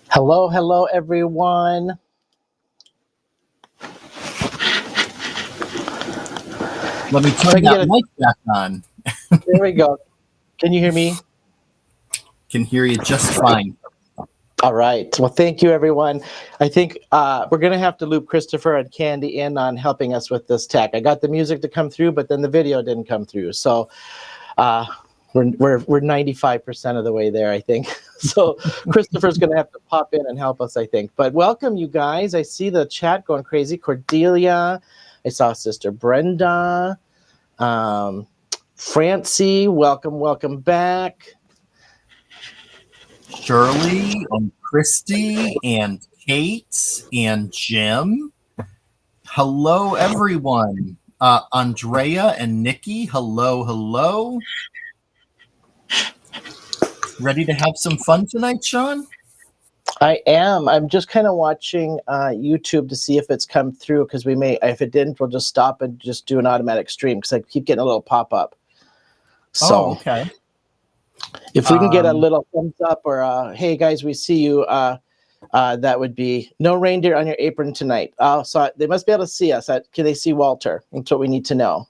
Hello, hello, everyone. Let me turn that mic back on. There we go. Can you hear me? Can hear you just fine. All right. Well, thank you, everyone. I think we're going to have to loop Christopher and Candy in on helping us with this tech. I got the music to come through, but then the video didn't come through. So we're 95% of the way there, I think. So Christopher's going to have to pop in and help us, I think. But welcome, you guys. I see the chat going crazy. Cordelia. I saw Sister Brenda. Francie, welcome back. Shirley and Christy and Kate and Jim. Hello, everyone. Andrea and Nikki, hello. Ready to have some fun tonight, Shawn? I am. I'm just kind of watching YouTube to see if it's come through, because we may, if it didn't, we'll just stop and just do an automatic stream, because I keep getting a little pop-up. So, okay. If we can get a little thumbs up or hey guys, we see you, that would be no reindeer on your apron tonight. So they must be able to see us. Can they see Walter? That's what we need to know.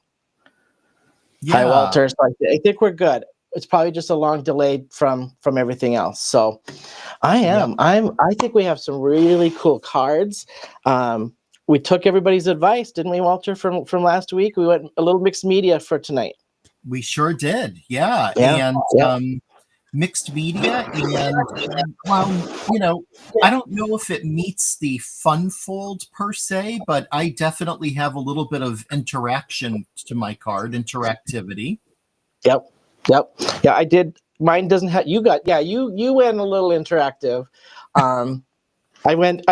Yeah. Hi, Walter. So I think we're good. It's probably just a long delay from everything else. So I am. Yeah. I think we have some really cool cards. we took everybody's advice, didn't we, Walter, from last week? We went a little mixed media for tonight. We sure did. Yeah. Yeah. And Yeah. mixed media. And well, you know, I don't know if it meets the fun fold per se, but I definitely have a little bit of interaction to my card, interactivity. Yep. Yep. Yeah, I did. Mine doesn't have. You got. Yeah. You went a little interactive. I went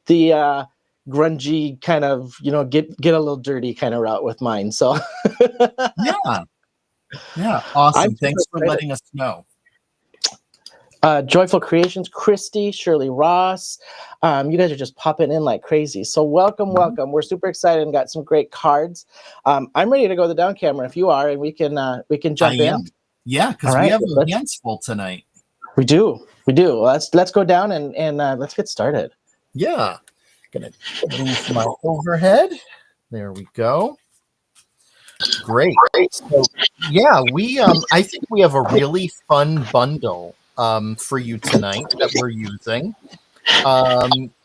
the grungy kind of, get a little dirty kind of route with mine. So Yeah. Yeah. Awesome. I'm Thanks for excited. letting us know. Joyful Creations, Christy, Shirley Ross. You guys are just popping in like crazy. So welcome. We're super excited and got some great cards. I'm ready to go to the down camera if you are, and we can jump in. Yeah, because we have our hands full tonight. We do. Let's go down and let's get started. Yeah. Gonna move my overhead. There we go. Great. So yeah, we I think we have a really fun bundle for you tonight that we're using.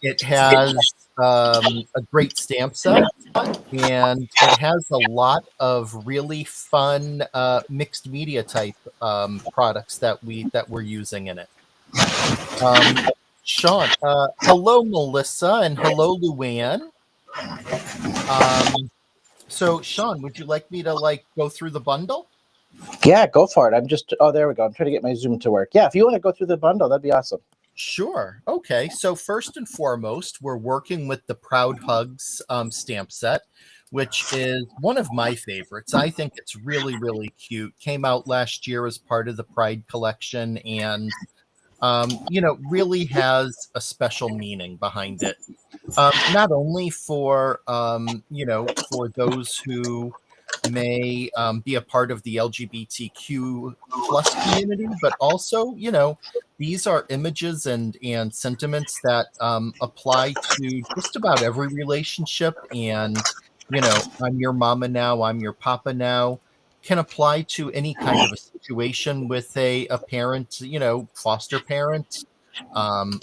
It has a great stamp set, and it has a lot of really fun mixed media type products that we're using in it. Shawn, hello Melissa, and hello Luann. So Shawn, would you like me to go through the bundle? Yeah, go for it. There we go. I'm trying to get my Zoom to work. Yeah, if you want to go through the bundle, that'd be awesome. Sure. Okay. So first and foremost, we're working with the Proud Hugs stamp set, which is one of my favorites. I think it's really, really cute. Came out last year as part of the Pride collection, and really has a special meaning behind it. Not only for for those who may be a part of the LGBTQ plus community, but also, these are images and sentiments that apply to just about every relationship. And, I'm your mama now, I'm your papa now, can apply to any kind of a situation with a parent, foster parent,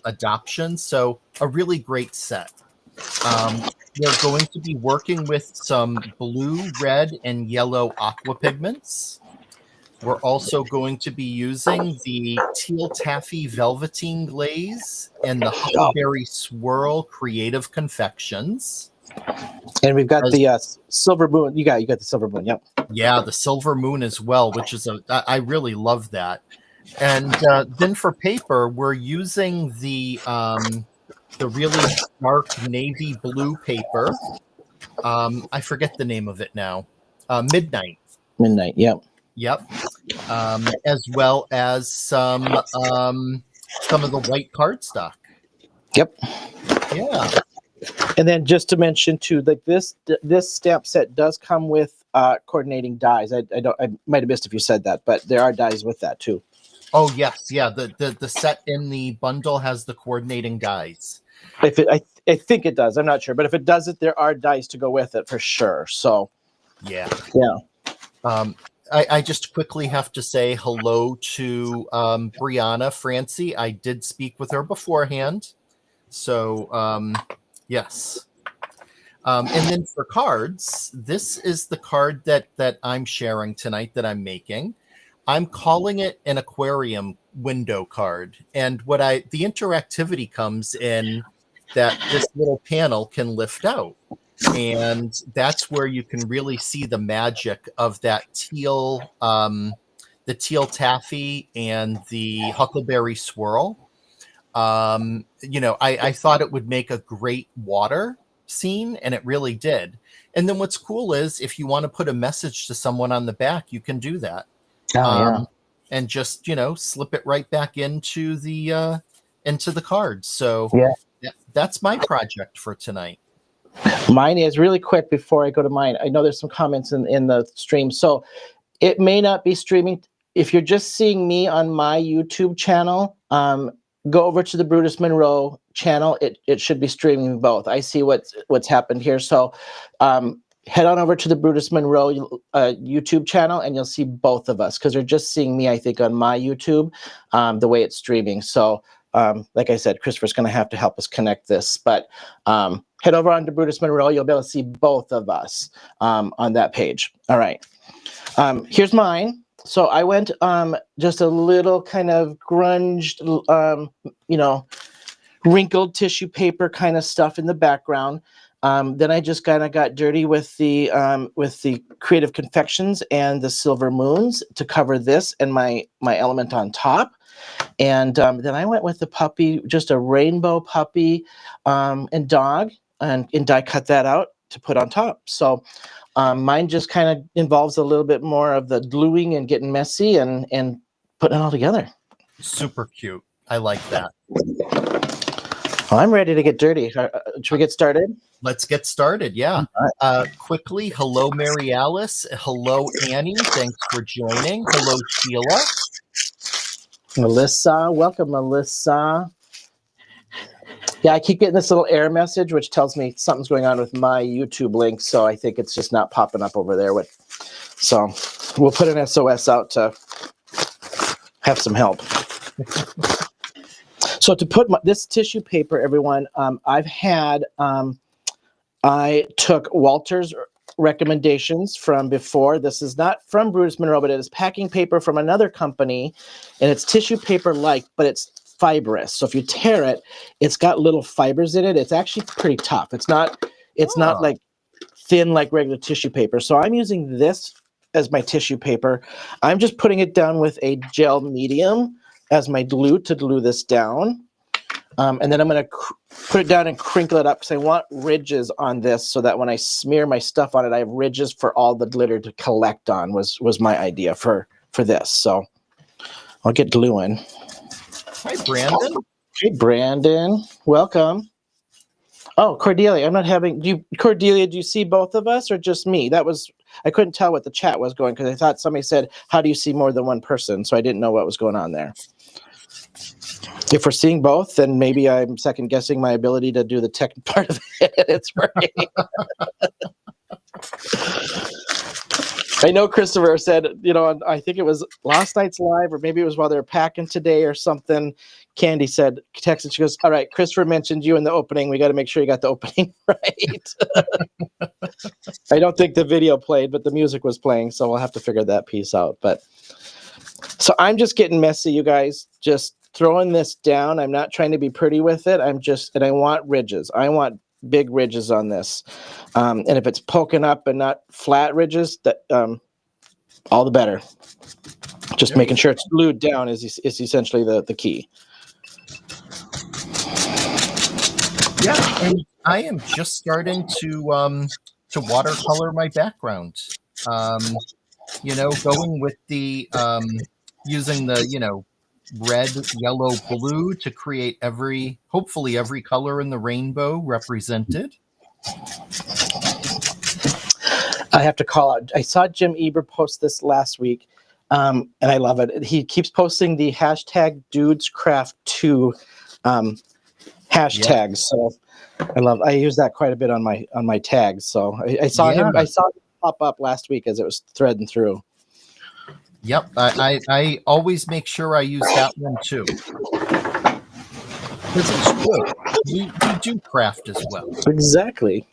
adoption. So a really great set. We're going to be working with some blue, red, and yellow aqua pigments. We're also going to be using the teal taffy velveteen glaze and the huckleberry swirl creative confections. And we've got the silver moon. You got the silver moon. Yep. Yeah, the silver moon as well, which is I really love that. And then for paper, we're using the really dark navy blue paper. I forget the name of it now. Midnight. Yep. Yep. As well as some of the white cardstock. Yep. Yeah. And then just to mention too, this stamp set does come with coordinating dies. I might have missed if you said that, but there are dies with that too. Oh yes, yeah. The set in the bundle has the coordinating dies. I think it does. I'm not sure, but if it doesn't, there are dice to go with it for sure. So yeah. I just quickly have to say hello to Brianna Francie. I did speak with her beforehand, so yes. And then for cards, this is the card that I'm sharing tonight that I'm making. I'm calling it an aquarium window card. And the interactivity comes in that this little panel can lift out. And that's where you can really see the magic of that teal, the teal taffy and the huckleberry swirl. I thought it would make a great water scene, and it really did. And then what's cool is if you want to put a message to someone on the back, you can do that. And just slip it right back into the card. So that's my project for tonight. Mine is really quick before I go to mine. I know there's some comments in the stream, so it may not be streaming. If you're just seeing me on my YouTube channel, go over to the Brutus Monroe channel. It should be streaming both. I see what's happened here. So head on over to the Brutus Monroe YouTube channel, and you'll see both of us, because they're just seeing me, I think, on my YouTube, the way it's streaming. So like I said, Christopher's going to have to help us connect this. But head over onto Brutus Monroe. You'll be able to see both of us on that page. All right. Here's mine. So I went just a little kind of grunged, wrinkled tissue paper kind of stuff in the background. Then I just kind of got dirty with the Creative Confections and the Silver Moons to cover this and my element on top. And then I went with the puppy, just a rainbow puppy and dog, and die cut that out to put on top. So mine just kind of involves a little bit more of the gluing and getting messy and putting it all together. Super cute. I like that. Well, I'm ready to get dirty. Should we get started? Let's get started. Yeah. Quickly. Hello, Mary Alice. Hello, Annie. Thanks for joining. Hello, Sheila. Melissa. Welcome, Melissa. Yeah, I keep getting this little error message, which tells me something's going on with my YouTube link. So I think it's just not popping up over there. So we'll put an SOS out to have some help. So to put this tissue paper, everyone, I took Walter's recommendations from before. This is not from Brutus Monroe, but it is packing paper from another company, and it's tissue paper-like, but it's fibrous. So if you tear it, it's got little fibers in it. It's actually pretty tough. It's not like thin like regular tissue paper. So I'm using this as my tissue paper. I'm just putting it down with a gel medium as my glue to glue this down. And then I'm going to put it down and crinkle it up because I want ridges on this so that when I smear my stuff on it, I have ridges for all the glitter to collect on was my idea for this. So I'll get gluing. Hi, Brandon. Hey, Brandon. Welcome. Oh, Cordelia, I'm not having Cordelia, do you see both of us or just me? I couldn't tell what the chat was going because I thought somebody said, how do you see more than one person? So I didn't know what was going on there. If we're seeing both, then maybe I'm second guessing my ability to do the tech part of it. It's working. I know Christopher said, I think it was last night's live, or maybe it was while they were packing today or something. Candy said, texted, she goes, all right, Christopher mentioned you in the opening. We got to make sure you got the opening right. I don't think the video played, but the music was playing, so we'll have to figure that piece out. But so I'm just getting messy, you guys. Just throwing this down. I'm not trying to be pretty with it. And I want ridges. I want big ridges on this. And if it's poking up and not flat ridges, that all the better. Just making sure it's glued down is essentially the key. Yeah, and I am just starting to watercolor my background. Going with the using the red, yellow, blue to create hopefully every color in the rainbow represented. I have to call out. I saw Jim Eber post this last week, and I love it. He keeps posting the hashtag DudesCraft2 hashtags. So I use that quite a bit on my tags. So I saw him pop up last week as it was threading through. Yep, I always make sure I use that one too. Because it's good. We do craft as well. Exactly.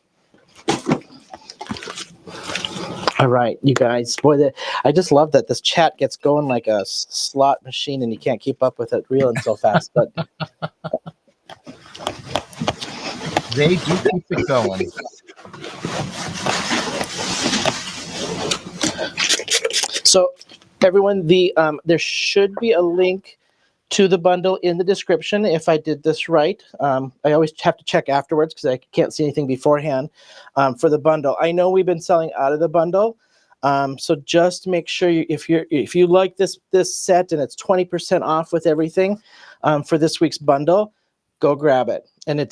All right, you guys. Boy, I just love that this chat gets going like a slot machine and you can't keep up with it reeling so fast. But they do keep it going. So everyone, there should be a link to the bundle in the description if I did this right. I always have to check afterwards because I can't see anything beforehand for the bundle. I know we've been selling out of the bundle, so just make sure if you like this set and it's 20% off with everything for this week's bundle, go grab it. And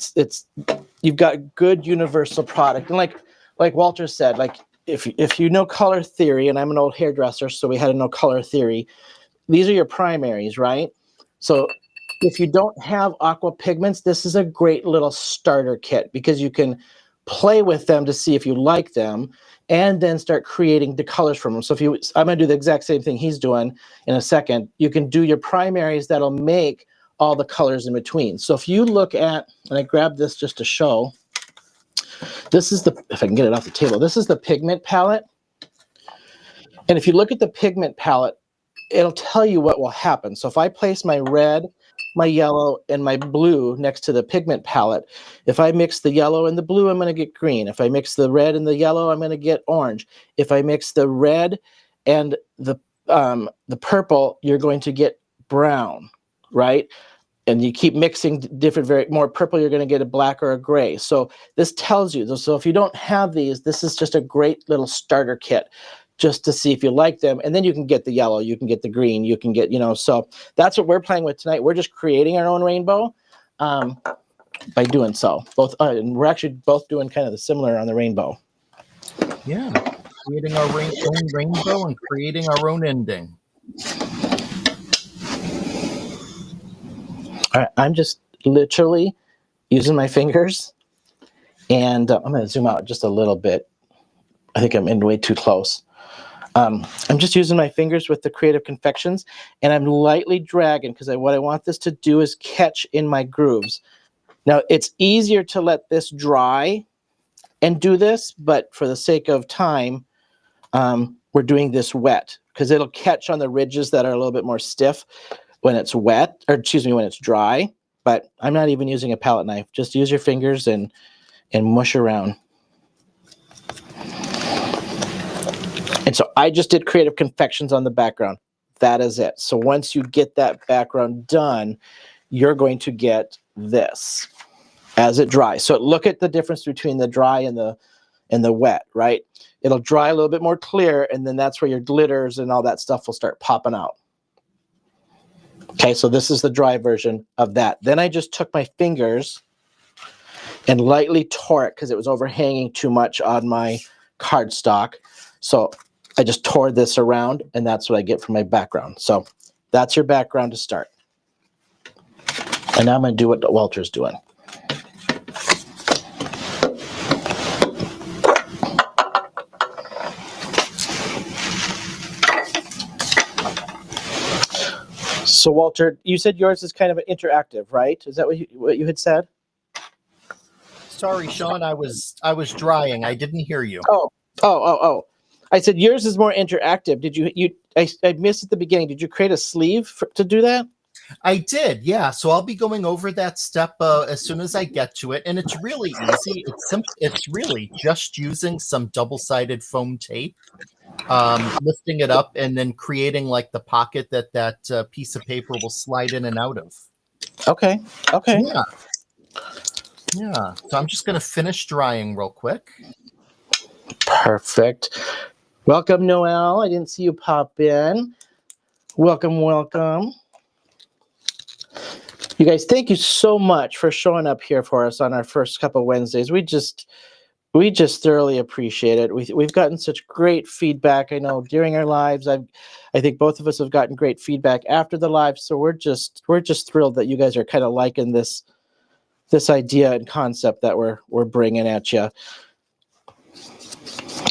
you've got good universal product. And like Walter said, like if you know color theory, and I'm an old hairdresser, so we had to know color theory. These are your primaries, right? So if you don't have aqua pigments, this is a great little starter kit because you can play with them to see if you like them and then start creating the colors from them. So I'm going to do the exact same thing he's doing in a second. You can do your primaries that'll make all the colors in between. So if you look at, and I grabbed this just to show, This is the, if I can get it off the table, this is the pigment palette. And if you look at the pigment palette, it'll tell you what will happen. So if I place my red, my yellow, and my blue next to the pigment palette, if I mix the yellow and the blue, I'm going to get green. If I mix the red and the yellow, I'm going to get orange. If I mix the red and the purple, you're going to get brown, right? And you keep mixing different, more purple, you're going to get a black or a gray. So this tells you. So if you don't have these, this is just a great little starter kit just to see if you like them. And then you can get the yellow, you can get the green, you can get, so that's what we're playing with tonight. We're just creating our own rainbow by doing so. And we're actually both doing kind of the similar on the rainbow. Yeah, creating our own rainbow and creating our own ending. All right, I'm just literally using my fingers, and I'm going to zoom out just a little bit. I think I'm in way too close. I'm just using my fingers with the Creative Confections, and I'm lightly dragging because what I want this to do is catch in my grooves. Now, it's easier to let this dry and do this, but for the sake of time, we're doing this wet because it'll catch on the ridges that are a little bit more stiff when it's wet, or excuse me, when it's dry. But I'm not even using a palette knife. Just use your fingers and mush around. And so I just did Creative Confections on the background. That is it. So once you get that background done, you're going to get this as it dries. So look at the difference between the dry and the wet, right? It'll dry a little bit more clear, and then that's where your glitters and all that stuff will start popping out. Okay, so this is the dry version of that. Then I just took my fingers and lightly tore it because it was overhanging too much on my cardstock. So I just tore this around, and that's what I get for my background. So that's your background to start. And now I'm going to do what Walter's doing. So Walter, you said yours is kind of an interactive, right? Is that what you had said? Sorry, Shawn, I was drying. I didn't hear you. Oh. I said yours is more interactive. Did I missed at the beginning. Did you create a sleeve to do that? I did, yeah. So I'll be going over that step as soon as I get to it, and it's really easy. It's really just using some double-sided foam tape, lifting it up, and then creating like the pocket that piece of paper will slide in and out of. Okay. Yeah. So I'm just going to finish drying real quick. Perfect. Welcome, Noelle. I didn't see you pop in. Welcome. You guys, thank you so much for showing up here for us on our first couple Wednesdays. We just thoroughly appreciate it. We've gotten such great feedback. I know during our lives, I think both of us have gotten great feedback after the live. So we're just thrilled that you guys are kind of liking this idea and concept that we're bringing at you.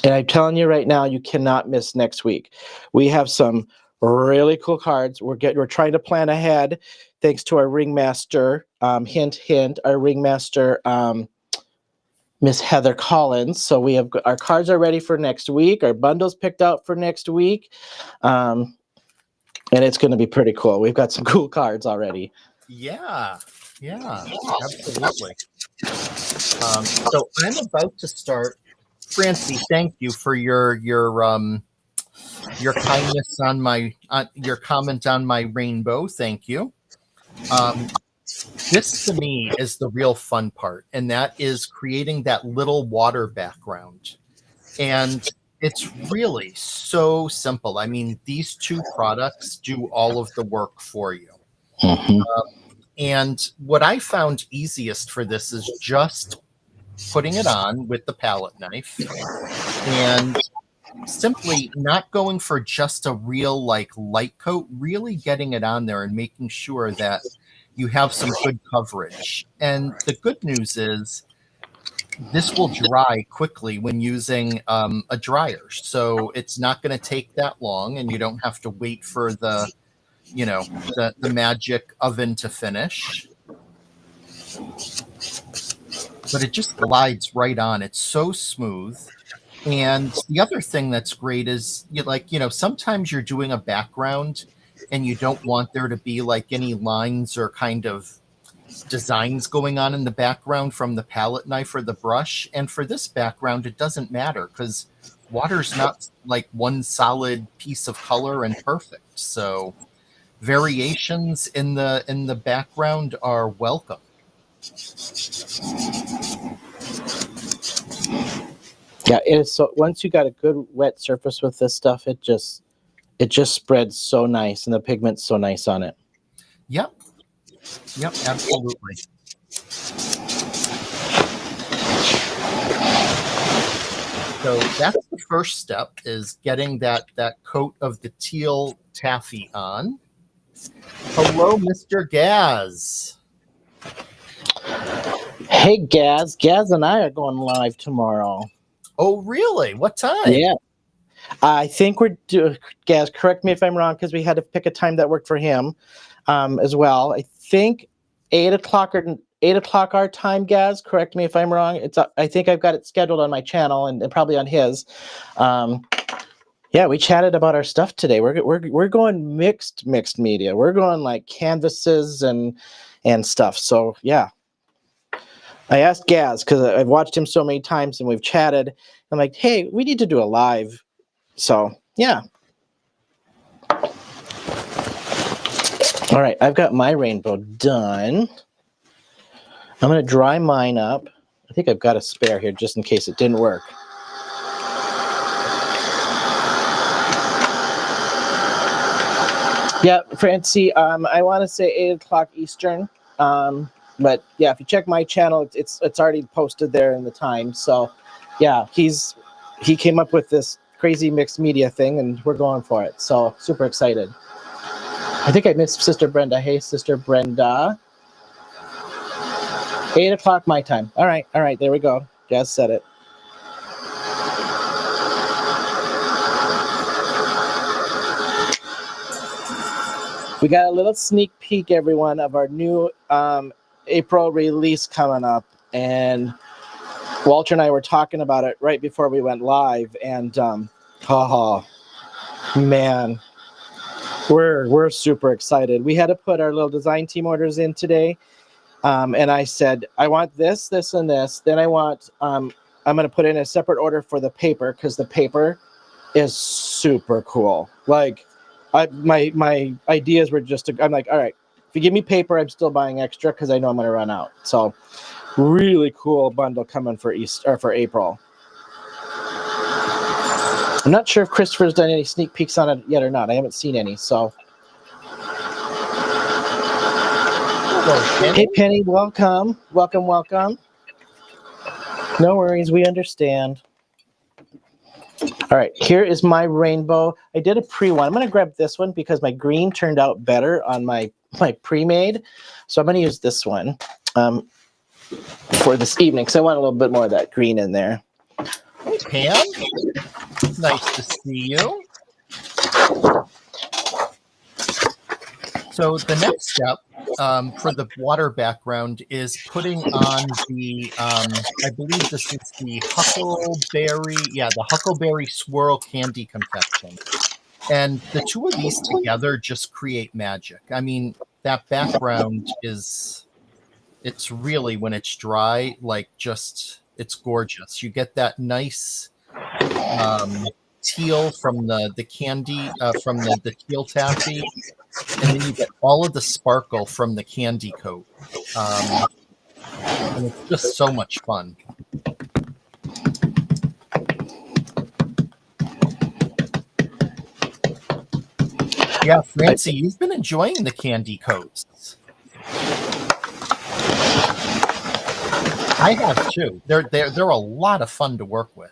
And I'm telling you right now, you cannot miss next week. We have some really cool cards. We're trying to plan ahead, thanks to our ringmaster. Hint, our ringmaster, Miss Heather Collins. So we have our cards are ready for next week. Our bundles picked out for next week, and it's going to be pretty cool. We've got some cool cards already. Yeah, absolutely. So I'm about to start. Francie, thank you for your kindness on your comment on my rainbow. Thank you. This to me is the real fun part, and that is creating that little water background. And it's really so simple. I mean, these two products do all of the work for you. Mm-hmm. And what I found easiest for this is just putting it on with the palette knife and simply not going for just a real light coat, really getting it on there and making sure that you have some good coverage. And the good news is this will dry quickly when using a dryer. So it's not going to take that long, and you don't have to wait for the magic oven to finish. but it just glides right on. It's so smooth. And the other thing that's great is sometimes you're doing a background and you don't want there to be like any lines or kind of designs going on in the background from the palette knife or the brush. And for this background, it doesn't matter because water's not like one solid piece of color and perfect. So variations in the background are welcome. Yeah, it is. So once you got a good wet surface with this stuff, it just spreads so nice, and the pigment's so nice on it. Yep, absolutely. So that's the first step, is getting that coat of the teal taffy on. Hello, Mr. Gaz. Hey, Gaz. Gaz and I are going live tomorrow. Oh, really? What time? Yeah. I think we're Gaz, correct me if I'm wrong, because we had to pick a time that worked for him as well. I think 8 o'clock or 8 o'clock our time, Gaz. Correct me if I'm wrong. I think I've got it scheduled on my channel and probably on his. Yeah, we chatted about our stuff today. We're going mixed media. We're going like canvases and stuff. So yeah. I asked Gaz because I've watched him so many times and we've chatted. I'm like, hey, we need to do a live. So yeah. All right, I've got my rainbow done. I'm going to dry mine up. I think I've got a spare here just in case it didn't work. Yeah, Francie, I want to say 8 o'clock Eastern. But yeah, if you check my channel, it's already posted there in the time. So yeah, he came up with this crazy mixed media thing, and we're going for it. So super excited. I think I missed Sister Brenda. Hey, Sister Brenda. 8 o'clock my time. All right, there we go. Jazz said it. We got a little sneak peek, everyone, of our new April release coming up, and Walter and I were talking about it right before we went live, and man, we're super excited. We had to put our little design team orders in today, and I said I want this, and this. Then I want I'm going to put in a separate order for the paper because the paper is super cool. Like my ideas were just I'm like, all right. If you give me paper, I'm still buying extra because I know I'm going to run out. So, really cool bundle coming for April. I'm not sure if Christopher's done any sneak peeks on it yet or not. I haven't seen any. So, hey Penny, welcome. No worries, we understand. All right, here is my rainbow. I did a pre-one. I'm going to grab this one because my green turned out better on my pre-made. So I'm going to use this one for this evening because I want a little bit more of that green in there. Hey, Pam. Nice to see you. So the next step for the water background is putting on the, I believe this is the Huckleberry Swirl Candy Confection. And the two of these together just create magic. I mean, that background it's really, when it's dry, like it's gorgeous. You get that nice teal from the candy, from the teal taffy. And then you get all of the sparkle from the candy coat. And it's just so much fun. Yeah, Francie, you've been enjoying the candy coats. I have too. They're a lot of fun to work with.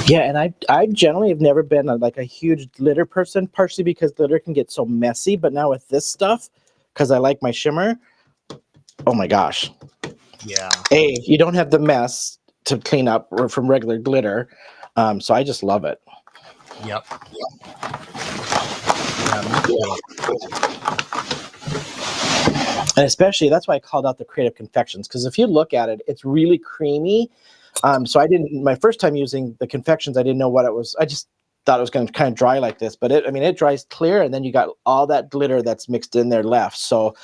Yeah, and I generally have never been a huge glitter person, partially because glitter can get so messy. But now with this stuff, because I like my shimmer, oh my gosh. Yeah. You don't have the mess to clean up or from regular glitter. So I just love it. Yep. Yeah, me too. And especially, that's why I called out the Creative Confections, because if you look at it, it's really creamy. So I didn't, my first time using the confections, I didn't know what it was. I just thought it was going to kind of dry like this, but it dries clear, and then you got all that glitter that's mixed in there left. So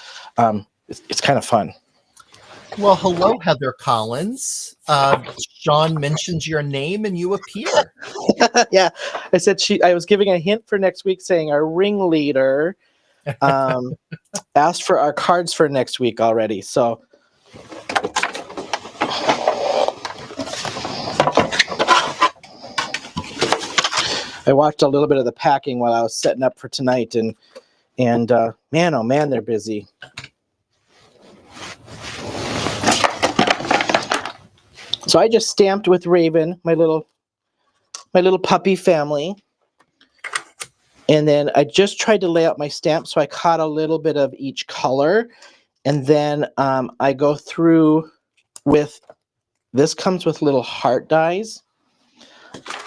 it's kind of fun. Well, hello, Heather Collins. Shawn mentions your name and you appear. Yeah, I said I was giving a hint for next week, saying our ringleader asked for our cards for next week already. So I watched a little bit of the packing while I was setting up for tonight, and man, oh man, they're busy. So I just stamped with Raven, my little puppy family. And then I just tried to lay out my stamp, so I caught a little bit of each color. And then I go through with, this comes with little heart dies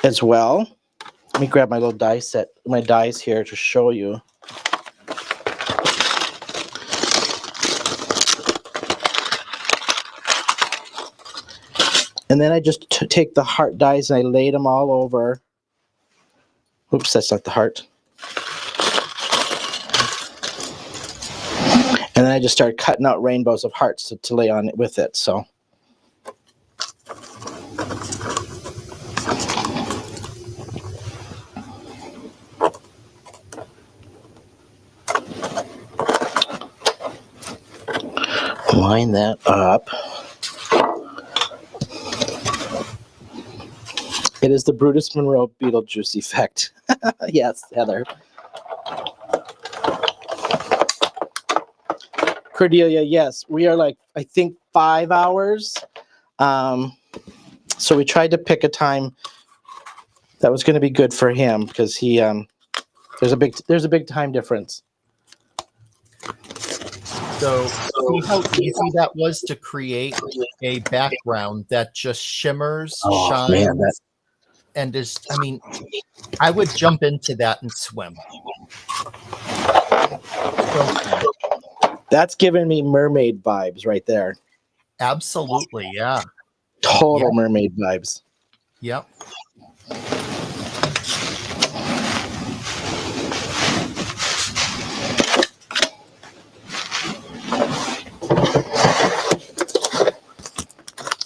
as well. Let me grab my little die set, my dies here to show you. And then I just take the heart dies and I laid them all over. Oops, that's not the heart. And then I just started cutting out rainbows of hearts to lay on it with it. So line that up. It is the Brutus Monroe Beetlejuice effect. Yes, Heather. Cordelia, yes, we are like, I think 5 hours. So we tried to pick a time that was going to be good for him, because he there's a big time difference. So see how easy that was to create a background that just shimmers, shines, and is, I mean, I would jump into that and swim. So that's giving me mermaid vibes right there. Absolutely, yeah. Total mermaid vibes. Yep.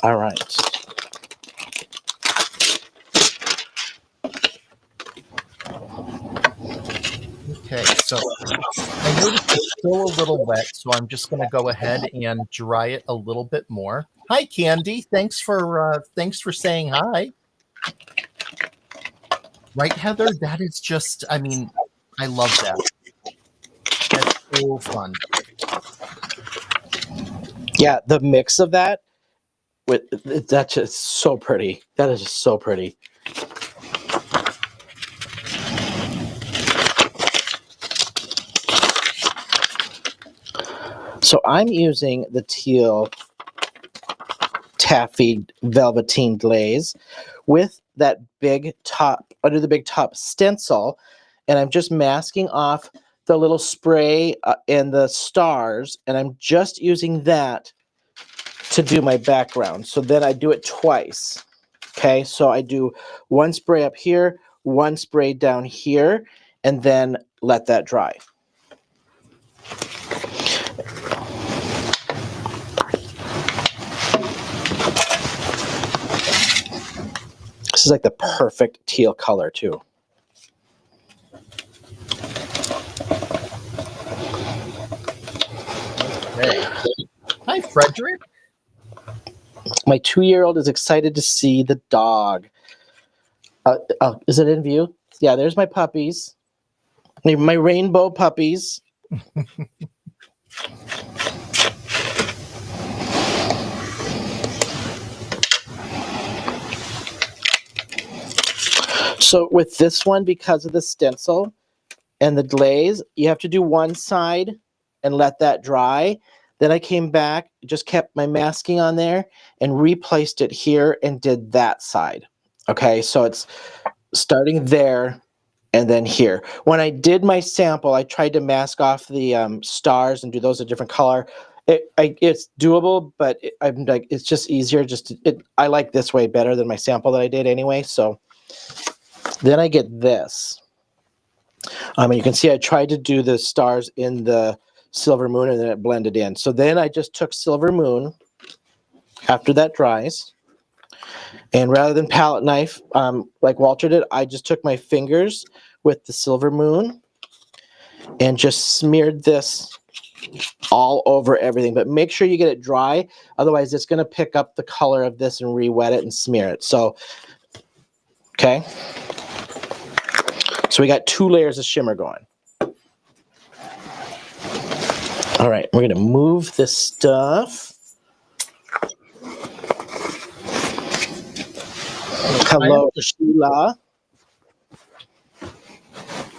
All right. Okay, so I noticed it's still a little wet, so I'm just going to go ahead and dry it a little bit more. Hi, Candy. Thanks for saying hi. Right, Heather? That is just, I mean, I love that. That's so fun. Yeah, the mix of that, that's just so pretty. That is just so pretty. So I'm using the teal taffy velveteen glaze with that big top, under the big top stencil, and I'm just masking off the little spray and the stars, and I'm just using that to do my background. So then I do it twice. Okay, so I do one spray up here, one spray down here, and then let that dry. This is like the perfect teal color too. Okay. Hi, Frederick. My 2-year-old is excited to see the dog. Is it in view? Yeah, there's my puppies. My rainbow puppies. So with this one, because of the stencil and the glaze, you have to do one side and let that dry. Then I came back, just kept my masking on there and replaced it here and did that side. Okay, so it's starting there and then here. When I did my sample, I tried to mask off the stars and do those a different color. It's doable, but I'm like, it's just easier. I like this way better than my sample that I did anyway. So then I get this. And you can see I tried to do the stars in the Silver Moon, and then it blended in. So then I just took Silver Moon after that dries, and rather than palette knife, like Walter did, I just took my fingers with the Silver Moon and just smeared this all over everything. But make sure you get it dry, otherwise it's going to pick up the color of this and re-wet it and smear it. So, okay. So we got 2 layers of shimmer going. All right, we're going to move this stuff. Hello, Sheila.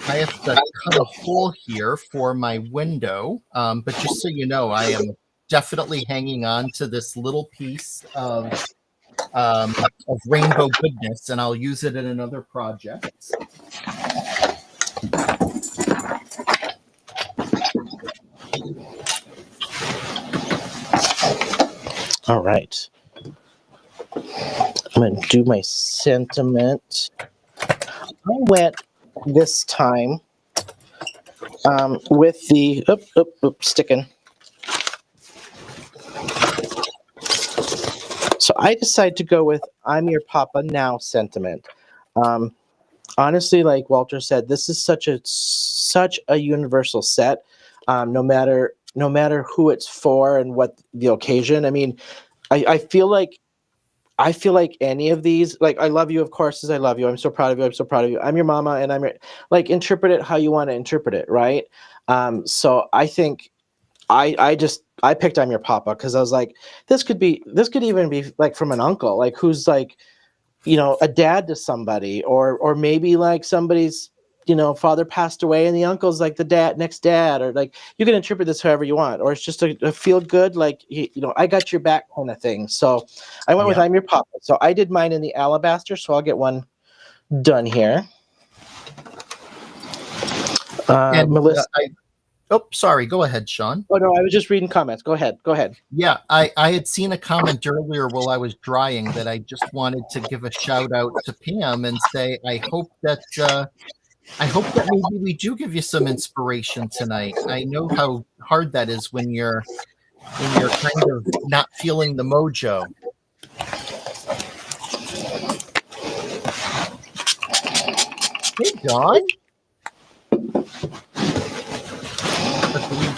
I have to cut a hole here for my window, but just so you know, I am definitely hanging on to this little piece of rainbow goodness, and I'll use it in another project. All right. I'm going to do my sentiment. I went this time with the sticking. So I decided to go with "I'm Your Papa Now" sentiment. Honestly, like Walter said, this is such a universal set. No matter who it's for and what the occasion. I mean, I feel like any of these, like, I love you, of course, as I love you. I'm so proud of you. I'm so proud of you. I'm your mama, and like, interpret it how you want to interpret it, right? So I think I picked "I'm Your Papa" because I was like, this could even be like from an uncle, like who's like, a dad to somebody, or maybe like somebody's, father passed away and the uncle's like the next dad, or like, you can interpret this however you want, or it's just a feel good, like, I got your back kind of thing. So I went with "I'm Your Papa." So I did mine in the alabaster, so I'll get one done here. Melissa. Sorry. Go ahead, Shawn. Oh, no, I was just reading comments. Go ahead. Yeah, I had seen a comment earlier while I was drying that I just wanted to give a shout out to Pam and say I hope that maybe we do give you some inspiration tonight. I know how hard that is when you're kind of not feeling the mojo. Hey, Dawn.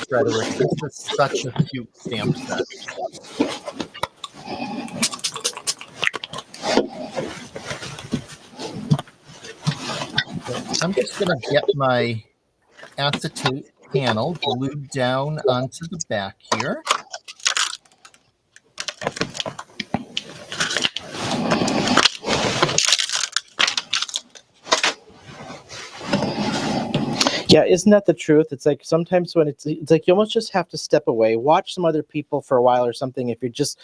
Frederick, this is such a cute stamp set. I'm just going to get my acetate panel glued down onto the back here. Yeah, isn't that the truth? It's like sometimes when it's like you almost just have to step away, watch some other people for a while or something. If you're just,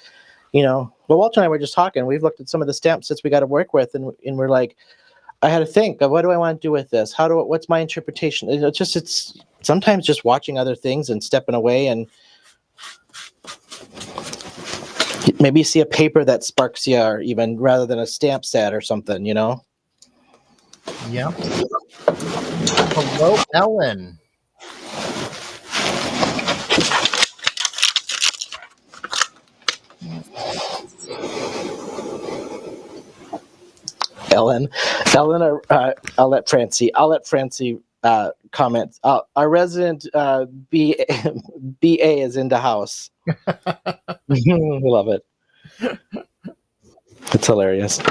well, Walter and I were just talking. We've looked at some of the stamp sets we got to work with, and we're like, I had to think of, what do I want to do with this? What's my interpretation? It's sometimes just watching other things and stepping away, and maybe you see a paper that sparks you, or even rather than a stamp set or something, Yeah. Hello, Ellen. Ellen, I'll let Francie comment. Our resident BA is in the house. We love it. It's hilarious.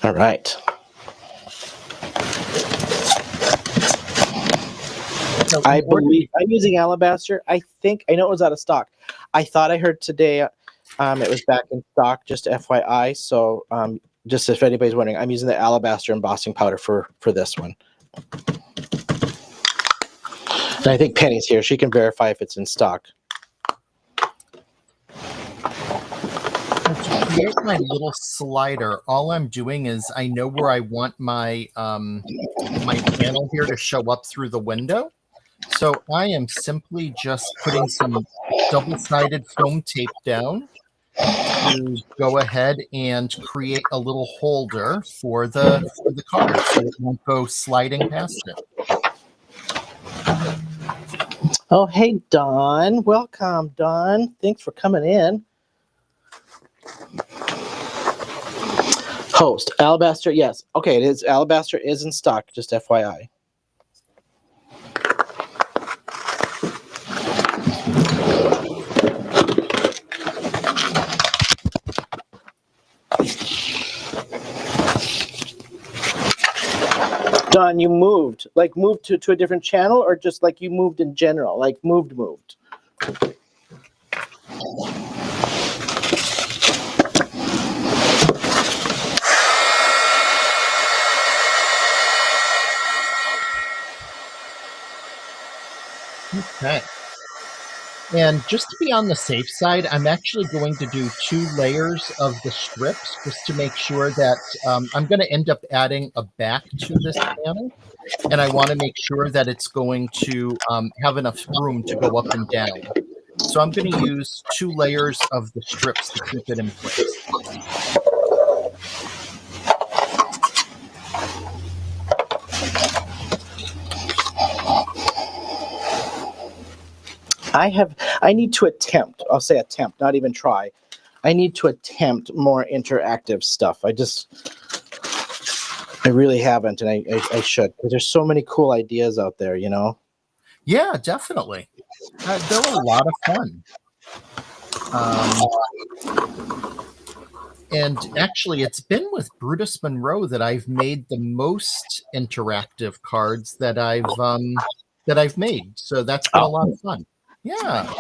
All right. So I believe I'm using alabaster. I know it was out of stock. I thought I heard today it was back in stock, just FYI. So just if anybody's wondering, I'm using the alabaster embossing powder for this one. And I think Penny's here. She can verify if it's in stock. That's create my little slider, all I'm doing is I know where I want my my panel here to show up through the window. So I am simply just putting some double-sided foam tape down to go ahead and create a little holder for the card so it won't go sliding past it. Oh, hey, Don. Welcome, Don. Thanks for coming in. Host, Alabaster, yes. Okay, it is. Alabaster is in stock, just FYI. Don, you moved. Like moved to a different channel, or just like you moved in general? Like moved. Okay. And just to be on the safe side, I'm actually going to do 2 layers of the strips just to make sure that I'm going to end up adding a back to this panel. And I want to make sure that it's going to have enough room to go up and down. So I'm going to use 2 layers of the strips to keep it in place. I need to attempt, I'll say attempt, not even try. I need to attempt more interactive stuff. I really haven't, and I should, because there's so many cool ideas out there, you know? Yeah, definitely. They're a lot of fun. And actually, it's been with Brutus Monroe that I've made the most interactive cards that I've made. So that's been a lot of fun. Yeah.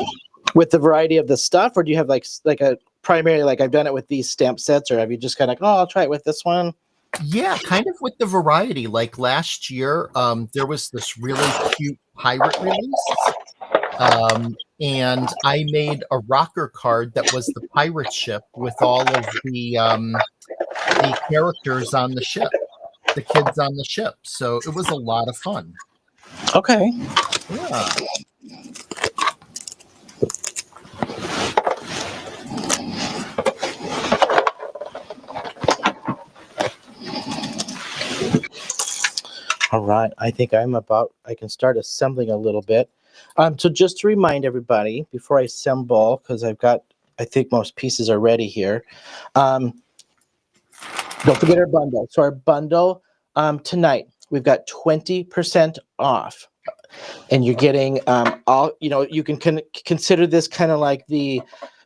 With the variety of the stuff, or do you have like a primarily, like I've done it with these stamp sets, or have you just kind of like, oh, I'll try it with this one? Yeah, kind of with the variety. Like last year, there was this really cute pirate release. And I made a rocker card that was the pirate ship with all of the characters on the ship, the kids on the ship. So it was a lot of fun. Okay. Yeah. All right. I think I can start assembling a little bit. So just to remind everybody, before I assemble, because I think most pieces are ready here. Don't forget our bundle. So our bundle tonight, we've got 20% off. And you're getting you can consider this kind of like the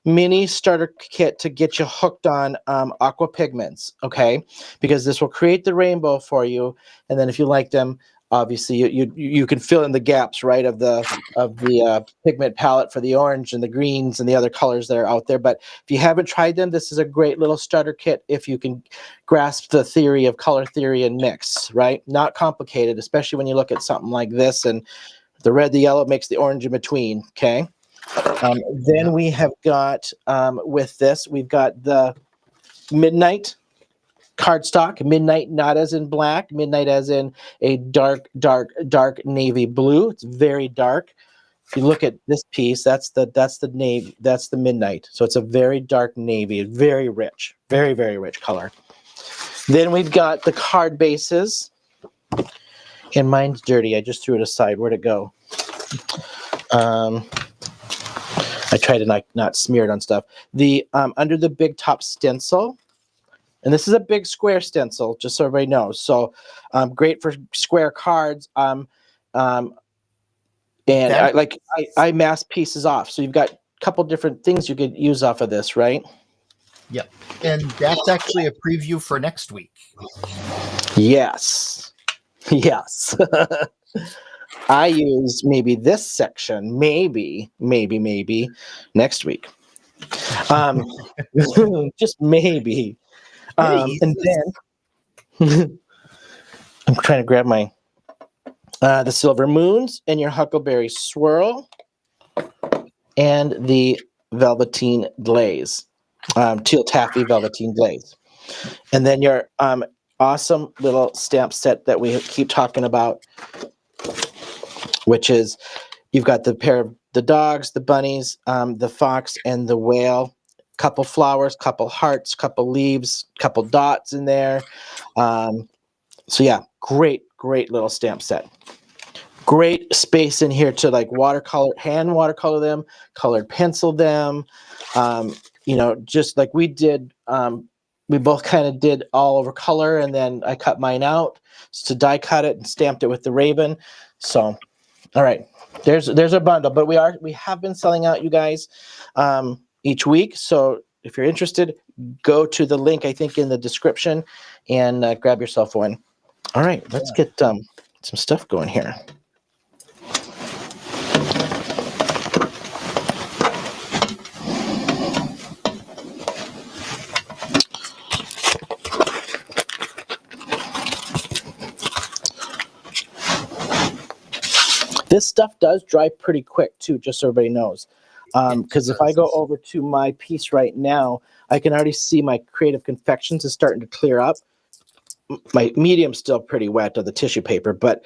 mini starter kit to get you hooked on aqua pigments, okay? Because this will create the rainbow for you, and then if you like them, obviously you can fill in the gaps, right, of the pigment palette for the orange and the greens and the other colors that are out there. But if you haven't tried them, this is a great little starter kit if you can grasp the theory of color theory and mix, right? Not complicated, especially when you look at something like this, and the red, the yellow makes the orange in between, okay? Then we have got, with this, we've got the Midnight cardstock. Midnight not as in black, midnight as in a dark navy blue. It's very dark. If you look at this piece, that's the navy, that's the midnight. So it's a very dark navy, very rich, very, very rich color. Then we've got the card bases. And mine's dirty. I just threw it aside. Where'd it go? I try to not smear it on stuff. The under the big top stencil, and this is a big square stencil, just so everybody knows. So great for square cards. And I mass pieces off. So you've got a couple different things you could use off of this, right? Yep. And that's actually a preview for next week. Yes. Yes. I use maybe this section, maybe next week. Just maybe. And then I'm trying to grab my the Silver Moons and your Huckleberry Swirl and the Velveteen Glaze. teal taffy velveteen glaze. And then your awesome little stamp set that we keep talking about, which is you've got the pair of the dogs, the bunnies, the fox, and the whale. Couple flowers, couple hearts, couple leaves, couple dots in there. So yeah, great little stamp set. Great space in here to like hand watercolor them, colored pencil them. Just like we did. We both kind of did all over color, and then I cut mine out to die cut it and stamped it with the Raven. So, all right, there's a bundle, but we have been selling out, you guys, each week. So if you're interested, go to the link I think in the description and grab yourself one. All right, let's get some stuff going here. This stuff does dry pretty quick too, just so everybody knows. Because if I go over to my piece right now, I can already see my Creative Confections is starting to clear up. My medium's still pretty wet of the tissue paper, but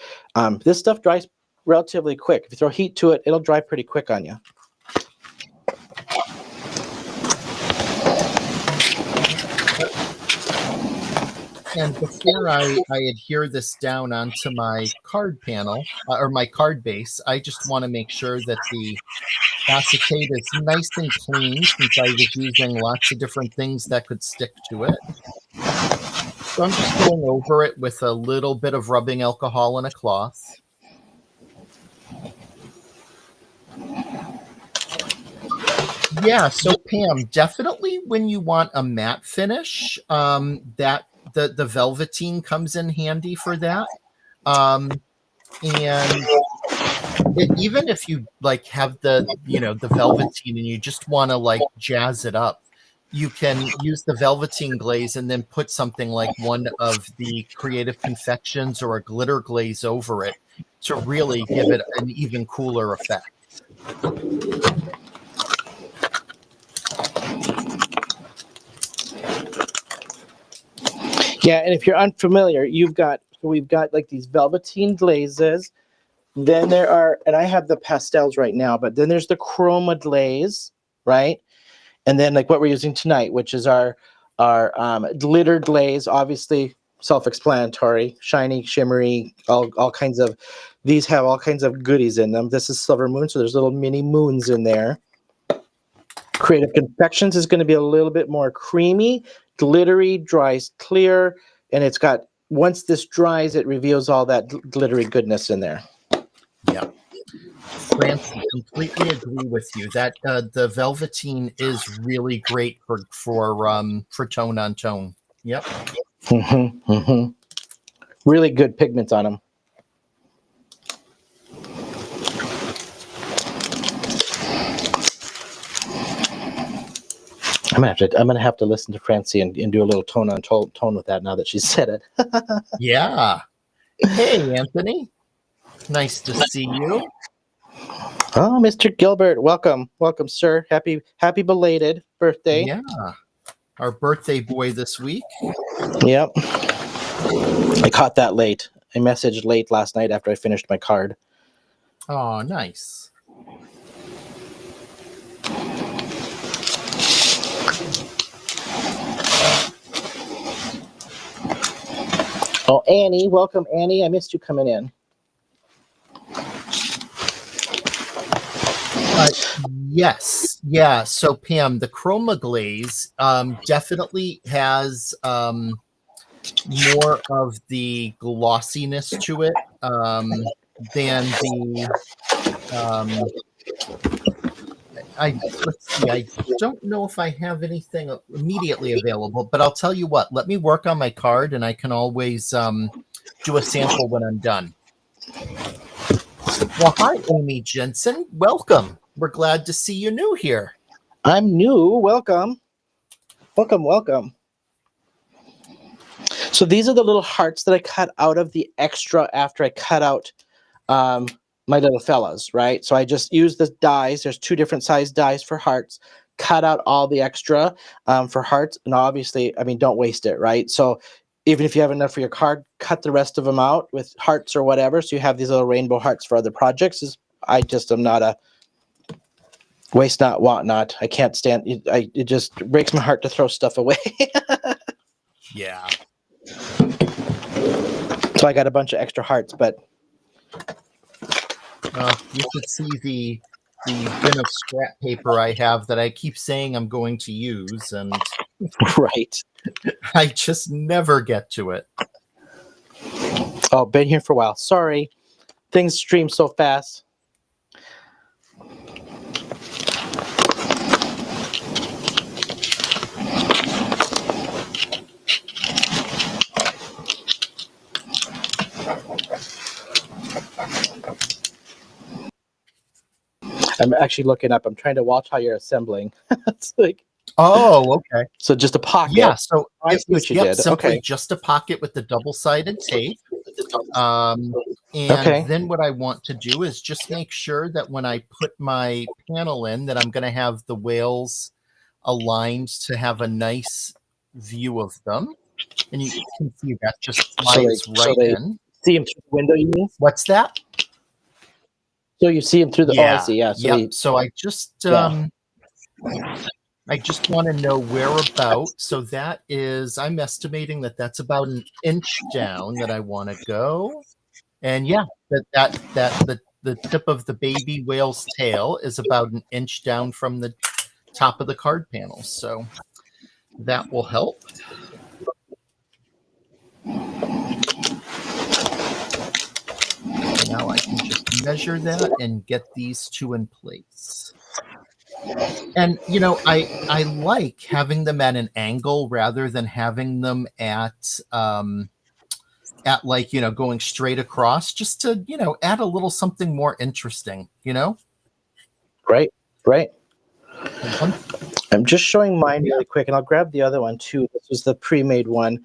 this stuff dries relatively quick. If you throw heat to it, it'll dry pretty quick on you. And before I adhere this down onto my card panel or my card base, I just want to make sure that the acetate is nice and clean, since I was using lots of different things that could stick to it. So I'm just going over it with a little bit of rubbing alcohol and a cloth. Yeah, so Pam, definitely when you want a matte finish, that the velveteen comes in handy for that. And even if you like have the velveteen and you just want to like jazz it up, you can use the velveteen glaze and then put something like one of the Creative Confections or a glitter glaze over it to really give it an even cooler effect. Yeah, and if you're unfamiliar, we've got like these velveteen glazes. Then there are, and I have the pastels right now, but then there's the chroma glaze, right? And then like what we're using tonight, which is our glitter glaze, obviously self-explanatory, shiny, shimmery, all kinds of, these have all kinds of goodies in them. This is Silver Moon, so there's little mini moons in there. Creative Confections is going to be a little bit more creamy, glittery, dries clear, and it's got, once this dries, it reveals all that glittery goodness in there. Yeah. Francie, completely agree with you that the velveteen is really great for tone on tone. Yep. Really good pigments on them. I'm gonna have to listen to Francie and do a little tone on tone with that now that she said it. Yeah. Hey, Anthony. Nice to see you. Oh, Mr. Gilbert, welcome, sir. Happy belated birthday. Yeah, our birthday boy this week. Yep. I caught that late. I messaged late last night after I finished my card. Oh, nice. Oh, Annie, welcome, Annie. I missed you coming in. Yes. Yeah. So Pam, the chroma glaze definitely has more of the glossiness to it than the let's see, I don't know if I have anything immediately available, but I'll tell you what, let me work on my card and I can always do a sample when I'm done. Well, hi, Amy Jensen. Welcome. We're glad to see you new here. I'm new. Welcome. Welcome. So these are the little hearts that I cut out of the extra after I cut out my little fellas, right? So I just use the dies. There's two different size dies for hearts. cut out all the extra for hearts. And obviously, I mean, don't waste it, right? So even if you have enough for your card, cut the rest of them out with hearts or whatever. So you have these little rainbow hearts for other projects. I just am not a waste not, want not. I can't stand it. It just breaks my heart to throw stuff away. Yeah. So I got a bunch of extra hearts, but you should see the bin of scrap paper I have that I keep saying I'm going to use, and right. I just never get to it. Oh, been here for a while. Sorry. Things stream so fast. I'm actually looking up. I'm trying to watch how you're assembling. It's like, oh, okay. So just a pocket. Yeah, so I see what you did. Simply Okay. just a pocket with the double-sided tape. And Okay. then what I want to do is just make sure that when I put my panel in, that I'm going to have the whales aligned to have a nice view of them. And you can see that just slides in. See them through the window, you mean? What's that? So you see them through the, oh, I see, yeah. So, so I just, I just want to know whereabout. So that is, I'm estimating that that's about an inch down that I want to go. And yeah, the tip of the baby whale's tail is about an inch down from the top of the card panel. So that will help. Now I can just measure that and get these two in place. And, you know, I like having them at an angle rather than having them at like, you know, going straight across, just to, you know, add a little something more interesting, you know? Right. I'm just showing mine really quick, and I'll grab the other one too. This was the pre-made one.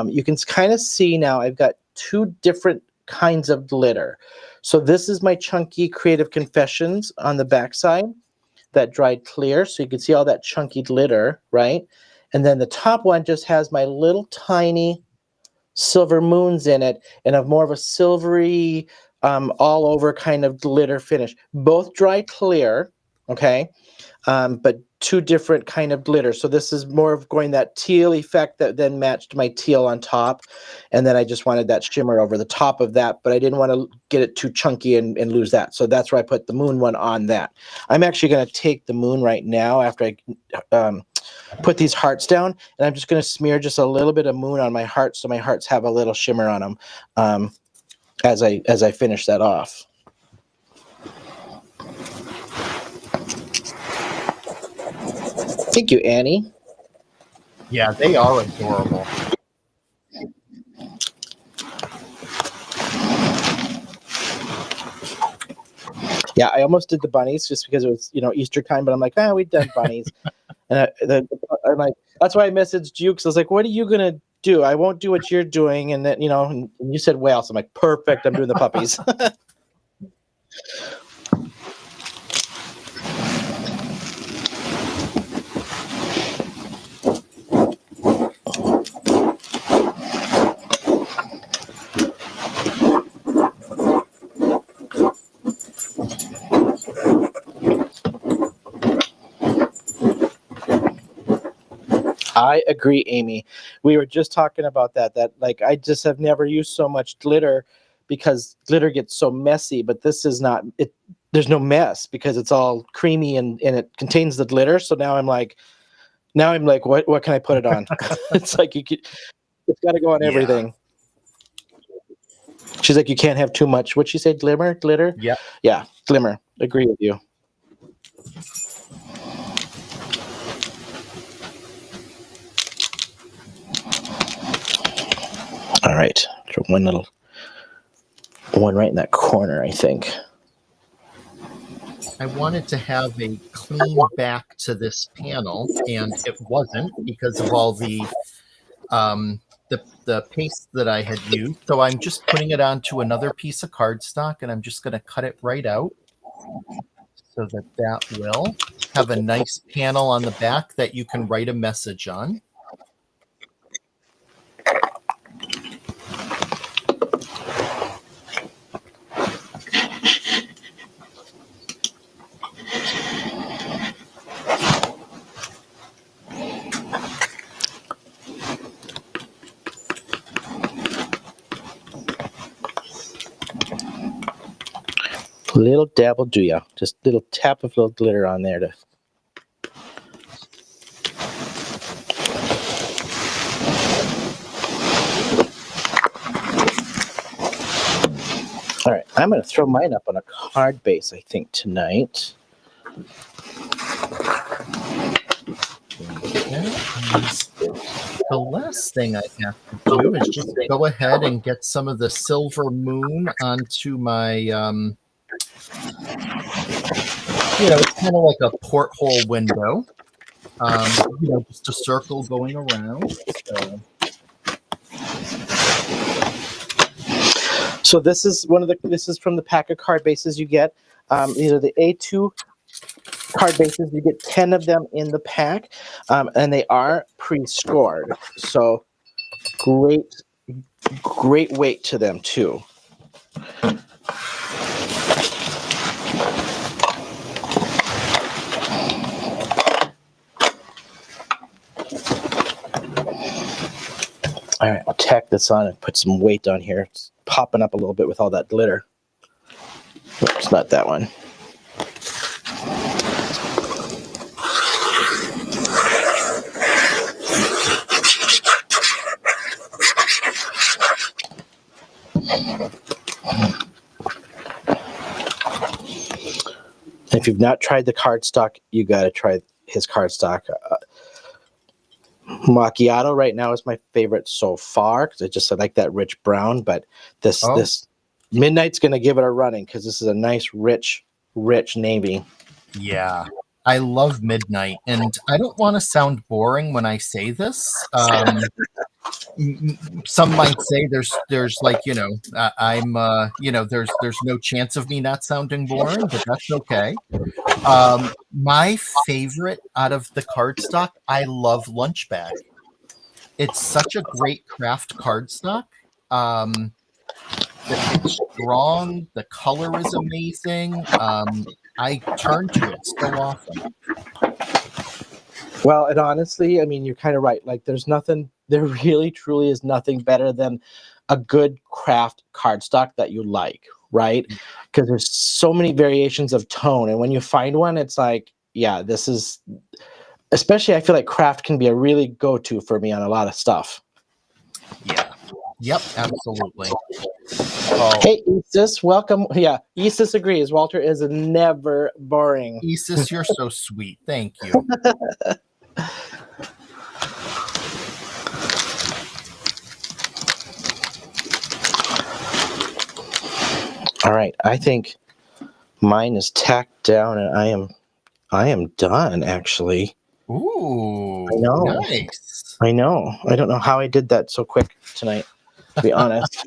You can kind of see now I've got two different kinds of glitter. So this is my chunky Creative Confessions on the backside that dried clear. So you can see all that chunky glitter, right? And then the top one just has my little tiny silver moons in it, and of more of a silvery, all over kind of glitter finish. Both dry clear, okay? But two different kind of glitter. So this is more of going that teal effect that then matched my teal on top. And then I just wanted that shimmer over the top of that, but I didn't want to get it too chunky and lose that. So that's where I put the moon one on that. I'm actually going to take the moon right now after I put these hearts down, and I'm just going to smear just a little bit of moon on my hearts so my hearts have a little shimmer on them as I finish that off. Thank you, Annie. Yeah, they are adorable. Yeah, I almost did the bunnies just because it was, you know, Easter time, but I'm like, we've done bunnies. And I'm like, that's why I messaged you, because I was like, what are you going to do? I won't do what you're doing. And then, you know, and you said whales. I'm like, perfect. I'm doing the puppies. I agree, Amy. We were just talking about that like I just have never used so much glitter because glitter gets so messy, but this is not it. There's no mess because it's all creamy and it contains the glitter. So now I'm like, what can I put it on? It's like it's got to go on everything. She's like, you can't have too much. What'd she say? Glitter? Yeah, glimmer. Agree with you. All right, one right in that corner, I think. I wanted to have a clean back to this panel, and it wasn't because of all the paste that I had used. So I'm just putting it onto another piece of cardstock, and I'm just going to cut it right out. so that will have a nice panel on the back that you can write a message on. Little dab will do ya. Just little tap of little glitter on there to. All right, I'm going to throw mine up on a card base, I think, tonight. The last thing I have to do is just go ahead and get some of the silver moon onto my, it's kind of like a porthole window. Just a circle going around. So this is this is from the pack of card bases you get. These are the A2 card bases. You get 10 of them in the pack, and they are pre-scored. So great weight to them too. All right, I'll tack this on and put some weight on here. It's popping up a little bit with all that glitter. Oh, it's not that one. If you've not tried the cardstock, you got to try his cardstock. Macchiato right now is my favorite so far because I like that rich brown. But this Midnight's going to give it a running because this is a nice rich navy. Yeah, I love Midnight, and I don't want to sound boring when I say this. Some might say there's like I'm there's no chance of me not sounding boring, but that's okay. My favorite out of the cardstock, I love Lunch Bag. It's such a great craft cardstock. It's strong. The color is amazing. I turn to it so often. Well, and honestly, I mean, you're kind of right. Like, there really, truly is nothing better than a good craft cardstock that you like, right? Because there's so many variations of tone. And when you find one, it's like, yeah, this is, especially I feel like craft can be a really go-to for me on a lot of stuff. Yeah. Yep, absolutely. Hey, Isis, welcome. Yeah, Isis agrees. Walter is never boring. Isis, you're so sweet. Thank you. All right, I think mine is tacked down, and I am done, actually. Ooh, I know. nice. I know. I don't know how I did that so quick tonight, to be honest.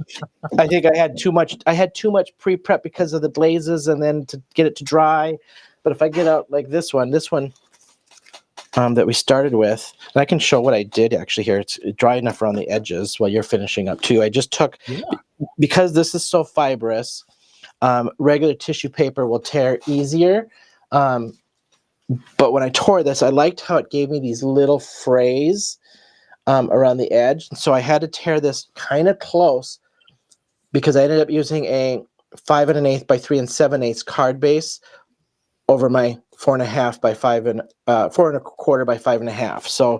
I think I had too much pre-prep because of the glazes and then to get it to dry. But if I get out like this one that we started with, and I can show what I did actually here. It's dry enough around the edges while you're finishing up too. I just took, because this is so fibrous, regular tissue paper will tear easier. But when I tore this, I liked how it gave me these little frays around the edge. So I had to tear this kind of close because I ended up using a 5 1/8 by 3 7/8 card base over my 4 1/2 by 5 and 4 1/4 by 5 1/2. So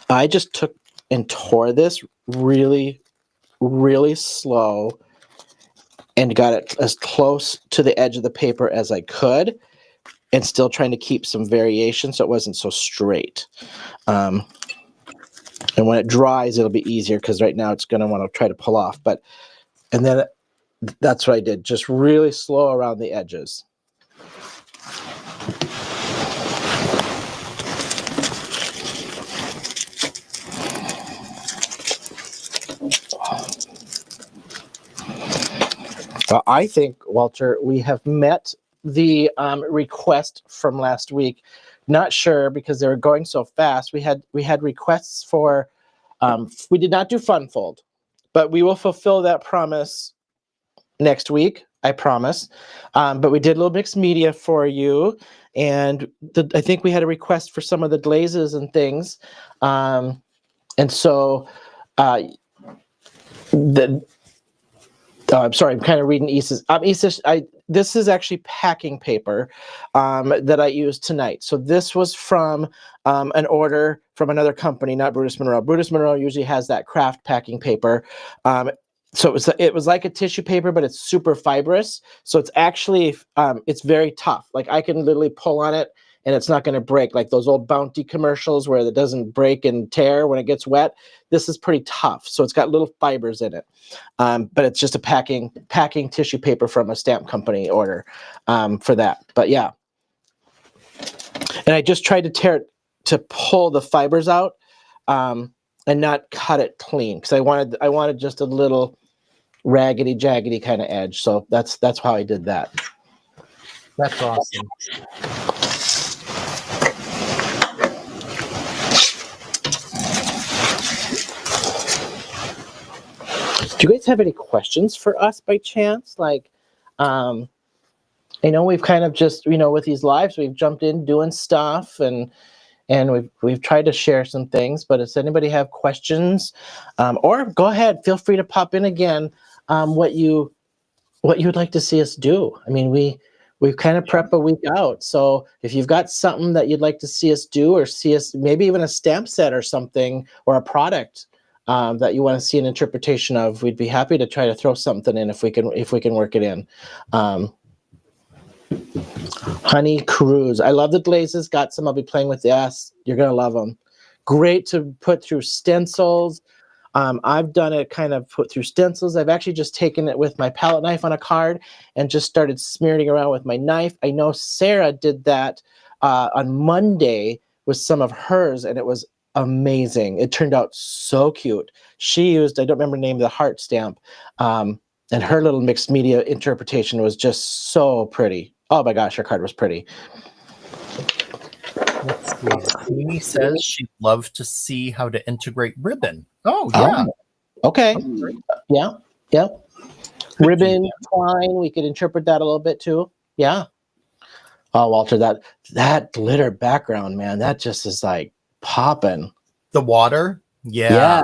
I just took and tore this really, really slow and got it as close to the edge of the paper as I could, and still trying to keep some variation so it wasn't so straight. And when it dries, it'll be easier because right now it's going to want to try to pull off. And then that's what I did, just really slow around the edges. I think, Walter, we have met the request from last week. Not sure because they were going so fast. We had requests for. We did not do Funfold, but we will fulfill that promise next week. I promise. But we did a little mixed media for you, and I think we had a request for some of the glazes and things, and so the. I'm sorry, I'm kind of reading Issa's. This is actually packing paper that I used tonight. So this was from an order from another company, not Brutus Monroe. Brutus Monroe usually has that craft packing paper. So it was like a tissue paper, but it's super fibrous. So it's actually, it's very tough. Like I can literally pull on it and it's not going to break, like those old Bounty commercials where it doesn't break and tear when it gets wet. This is pretty tough. So it's got little fibers in it. But it's just a packing tissue paper from a stamp company order for that. But yeah. And I just tried to pull the fibers out and not cut it clean because I wanted just a little raggedy jaggedy kind of edge. So that's how I did that. That's awesome. Do you guys have any questions for us by chance? Like, I know we've kind of just, with these lives, we've jumped in doing stuff and we've tried to share some things, but does anybody have questions? Or go ahead, feel free to pop in again, what you'd like to see us do. I mean, we've kind of prepped a week out. So if you've got something that you'd like to see us do or see us, maybe even a stamp set or something, or a product that you want to see an interpretation of, we'd be happy to try to throw something in if we can work it in. Honey Cruise. I love the glazes. Got some. I'll be playing with. Yes, you're going to love them. Great to put through stencils. I've done it kind of put through stencils. I've actually just taken it with my palette knife on a card and just started smearing around with my knife. I know Sarah did that on Monday with some of hers, and it was amazing. It turned out so cute. She used, I don't remember the name of the heart stamp, and her little mixed media interpretation was just so pretty. Oh my gosh, her card was pretty. Let's see. Amy says she'd love to see how to integrate ribbon. Oh, yeah. Okay. Yeah. Ribbon, twine, we could interpret that a little bit too. Yeah. Oh, Walter, that glitter background, man, that just is like popping. The water? Yeah.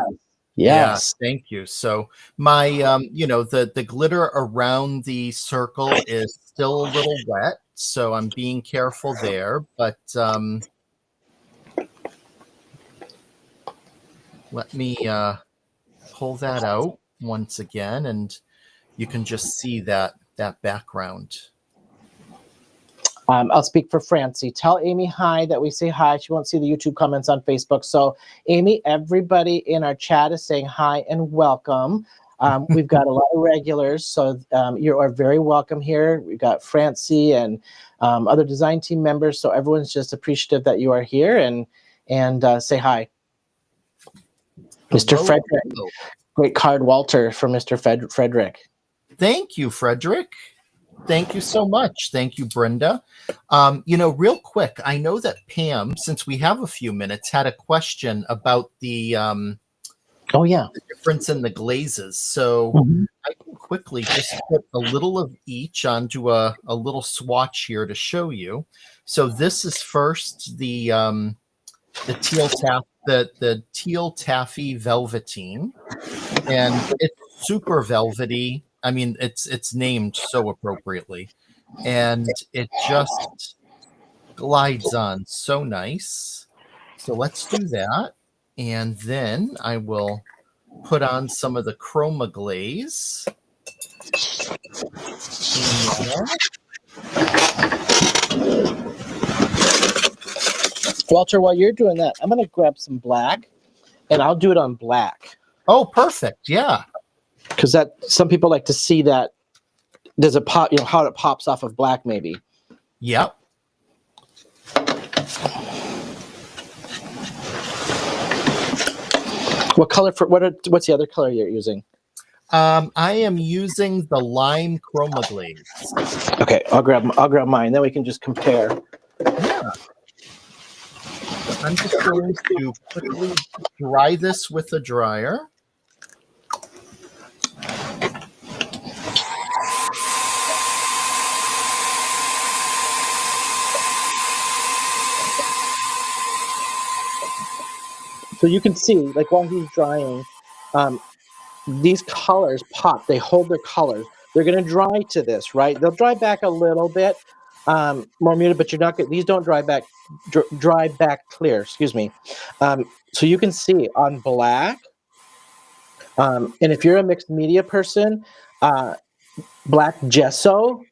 Yes. Yeah, thank you. So my, the glitter around the circle is still a little wet, so I'm being careful there. But let me pull that out once again, and you can just see that background. I'll speak for Francie. Tell Amy hi that we say hi. She won't see the YouTube comments on Facebook. So, Amy, everybody in our chat is saying hi and welcome. We've got a lot of regulars, so you are very welcome here. We've got Francie and other design team members, so everyone's just appreciative that you are here and say hi. Mr. Frederick. Great card, Walter, from Mr. Frederick. Thank you, Frederick. Thank you so much. Thank you, Brenda. Real quick, I know that Pam, since we have a few minutes, had a question about the the difference in the glazes. So I can quickly just put a little of each onto a little swatch here to show you. So this is first the teal taffy velveteen, and it's super velvety. I mean, it's named so appropriately, and it just glides on so nice. So let's do that, and then I will put on some of the chroma glaze. Walter, while you're doing that, I'm going to grab some black, and I'll do it on black. Oh, perfect! Yeah. Because some people like to see that does it pop, how it pops off of black, maybe. Yep. What color what's the other color you're using? I am using the lime chroma glaze. Okay, I'll grab mine. Then we can just compare. Yeah. So I'm just going to quickly dry this with a dryer. So you can see, like while he's drying, these colors pop. They hold their colors. They're going to dry to this, right? They'll dry back a little bit, more muted, but you're not going. These don't dry back clear. Excuse me. So you can see on black, and if you're a mixed media person, black gesso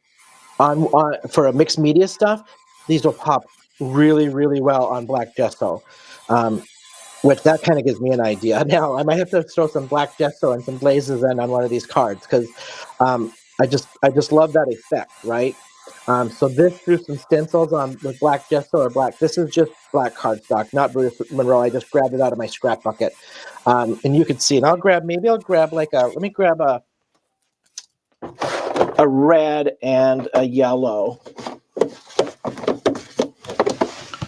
on for a mixed media stuff, these will pop really, really well on black gesso. Which that kind of gives me an idea. Now I might have to throw some black gesso and some glazes in on one of these cards because I just love that effect, right? So this threw some stencils on with black gesso or black. This is just black cardstock, not Brutus Monroe. I just grabbed it out of my scrap bucket, and you can see. And I'll grab like a. Let me grab a red and a yellow,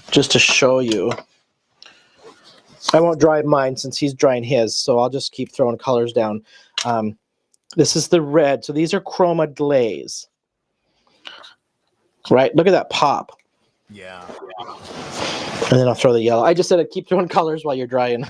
just to show you. I won't dry mine since he's drying his, so I'll just keep throwing colors down. This is the red, so these are chroma glaze. Right? Look at that pop. Yeah. And then I'll throw the yellow. I just said I'd keep throwing colors while you're drying.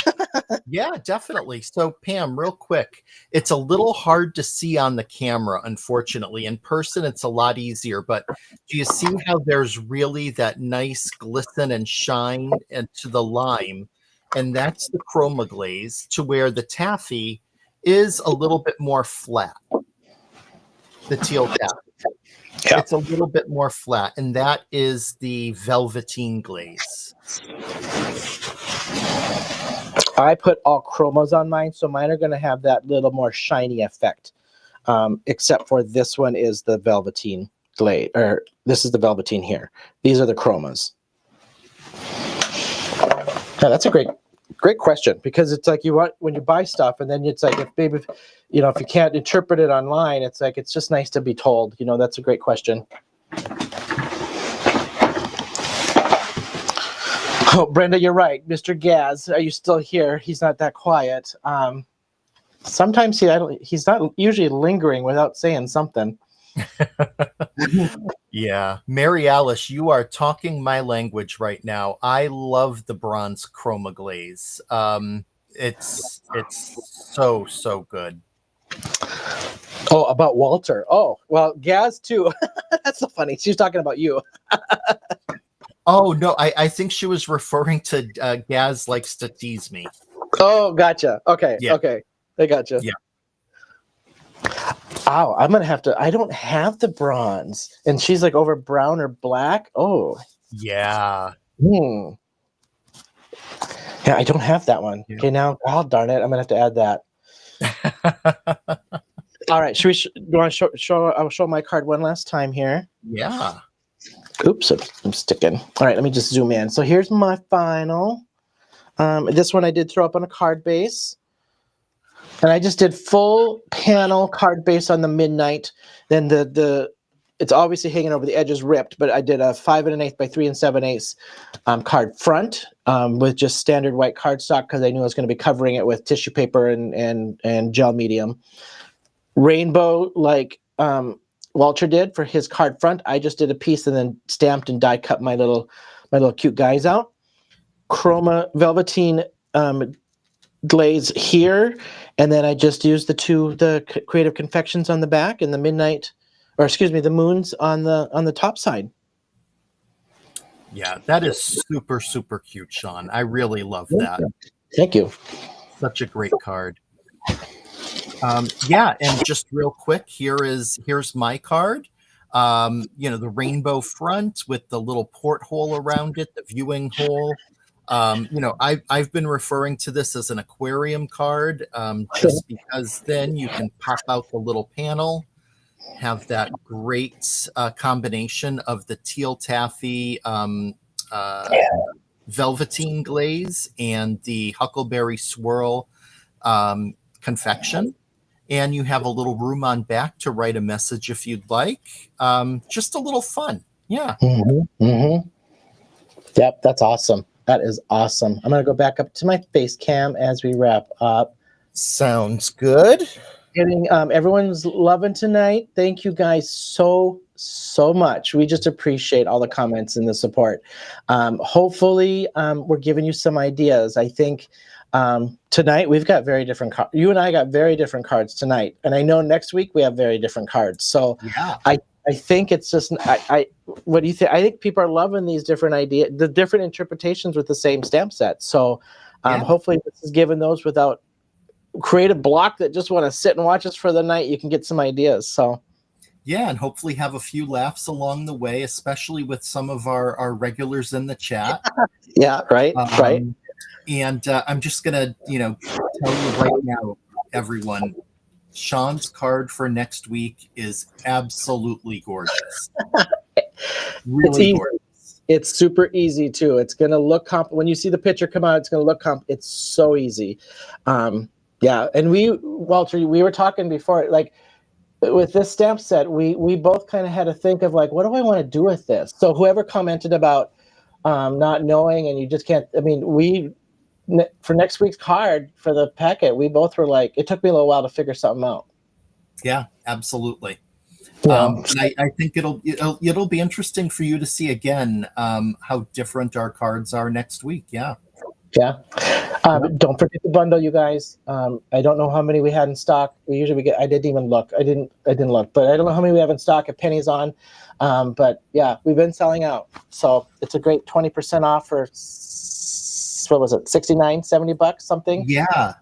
Yeah, definitely. So, Pam, real quick, it's a little hard to see on the camera, unfortunately. In person, it's a lot easier. But do you see how there's really that nice glisten and shine to the lime? And that's the chroma glaze, to where the taffy is a little bit more flat. The teal taffy. Yeah. It's a little bit more flat, and that is the velveteen glaze. I put all chromas on mine, so mine are going to have that little more shiny effect. Except for this one is the velveteen glaze, or this is the velveteen here. These are the chromas. Yeah, that's a great question, because it's like you want when you buy stuff, and then it's like if you can't interpret it online, it's like it's just nice to be told. That's a great question. Oh, Brenda, you're right. Mr. Gaz, are you still here? He's not that quiet. Sometimes he's not usually lingering without saying something. Yeah. Mary Alice, you are talking my language right now. I love the bronze chroma glaze. It's so good. Oh, about Walter. Oh, well, Gaz too. That's so funny. She's talking about you. Oh, no, I think she was referring to Gaz likes to tease me. Oh, gotcha. Okay. Yeah. Okay. I gotcha. Yeah. Oh, I'm going to have to. I don't have the bronze. And she's like over brown or black. Oh. Yeah. Yeah, I don't have that one. Yeah. Okay, now, oh, darn it. I'm going to have to add that. All right. Do you want to show? I'll show my card one last time here. Yeah. Oops, I'm sticking. All right, let me just zoom in. So here's my final. This one I did throw up on a card base. And I just did full panel card base on the midnight. Then it's obviously hanging over the edges ripped, but I did a 5 1/8 by 3 7/8 card front with just standard white cardstock because I knew I was going to be covering it with tissue paper and gel medium. Rainbow, like Walter did for his card front. I just did a piece and then stamped and die cut my little cute guys out. Chroma velveteen glaze here, and then I just used the creative confections on the back and the the moons on the top side. Yeah, that is super, super cute, Shawn. I really love that. Thank you. Such a great card. Yeah, and just real quick, here's my card. The rainbow front with the little porthole around it, the viewing hole. I've been referring to this as an aquarium card, just because then you can pop out the little panel, have that great combination of the teal taffy velveteen glaze and the huckleberry swirl confection. and you have a little room on back to write a message if you'd like. Just a little fun. Yeah. Yep, that's awesome. That is awesome. I'm going to go back up to my face cam as we wrap up. Sounds good. Everyone's loving tonight. Thank you guys so much. We just appreciate all the comments and the support. Hopefully, we're giving you some ideas. I think tonight we've got very different cards. You and I got very different cards tonight, and I know next week we have very different cards. So yeah. I think it's just what do you think? I think people are loving these different ideas, the different interpretations with the same stamp set. So hopefully this is giving those without creative block that just want to sit and watch us for the night. You can get some ideas. So yeah, and hopefully have a few laughs along the way, especially with some of our regulars in the chat. Yeah, right. And I'm just gonna tell you right now, everyone, Shawn's card for next week is absolutely gorgeous. Really gorgeous. It's super easy too. It's gonna look when you see the picture come out, it's gonna look it's so easy. Yeah, and Walter, we were talking before, like with this stamp set, we both kind of had to think of like, what do I want to do with this? So whoever commented about not knowing, and you just can't. I mean, for next week's card for the packet, we both were like, it took me a little while to figure something out. Yeah, absolutely. Yeah. I think it'll be interesting for you to see again how different our cards are next week. Yeah. Yeah. Don't forget the bundle, you guys. I don't know how many we had in stock. We usually get. I didn't even look. I didn't look, but I don't know how many we have in stock at Penny's on. But yeah, we've been selling out. So it's a great 20% off for what was it, $69, $70, something? Yeah.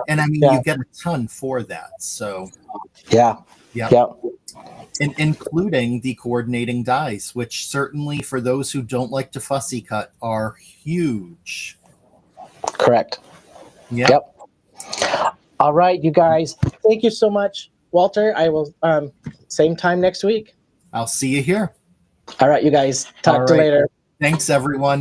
And I mean, you get a ton for that. So yeah. And including the coordinating dies, which certainly for those who don't like to fussy cut are huge. Correct. Yep. All right, you guys. Thank you so much, Walter. I will same time next week. I'll see you here. All right, you guys. Talk to you later. Thanks, everyone.